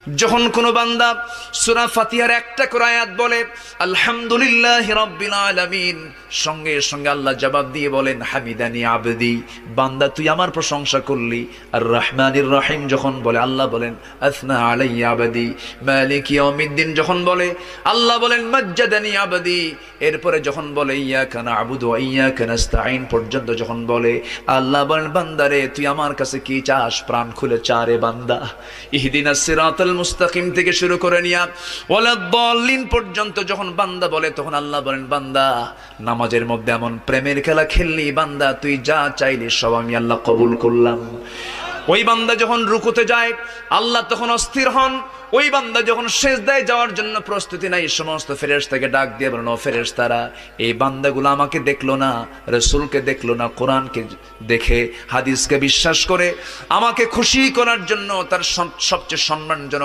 যখন কোনো বান্দা সূরা ফাতিহার একটা করে আয়াত বলে আলহামদুলিল্লাহি রাব্বিল আলামিন, সঙ্গে সঙ্গে আল্লাহ জবাব দিয়ে বলেন হামিদানি আবদি, বান্দা তুই আমার প্রশংসা করলি। আর রহমানির রহিম যখন বলে আল্লাহ বলেন আসনা আলাইয়া আবদি। মালিক ইয়াউমিদ্দিন যখন বলে আল্লাহ বলেন মাজ্জাদানি আবদি। এরপরে যখন বলে ইয়াকা না'বুদু ওয়া ইয়াকা নাস্তাঈন পর্যন্ত যখন বলে আল্লাহ বলেন বান্দারে তুই আমার কাছে কি চাস, প্রাণ খুলে চারে বান্দা। ইহদিনাস সিরাতাল মুস্তাকিম থেকে শুরু করে নিয়া ওয়ালাদ-দাল্লিন পর্যন্ত যখন বান্দা বলে তখন আল্লাহ বলেন বান্দা নামাজের মধ্যে এমন প্রেমের খেলা খেললি বান্দা, তুই যা চাইলি সব আমি আল্লাহ কবুল করলাম। ওই বান্দা যখন রুকুতে যায় আল্লাহ তখন অস্থির হন। ওই বান্দা যখন সিজদায় যাওয়ার জন্য প্রস্তুতি নাই, সমস্ত ফেরেশতাকে ডাক দিয়ে বলেন ও ফেরেশতারা, এই বান্দাগুলো আমাকে দেখলো না, রাসূলকে দেখলো না, কোরআনকে দেখে হাদিসকে বিশ্বাস করে আমাকে খুশি করার জন্য তার সবচেয়ে সম্মানজনক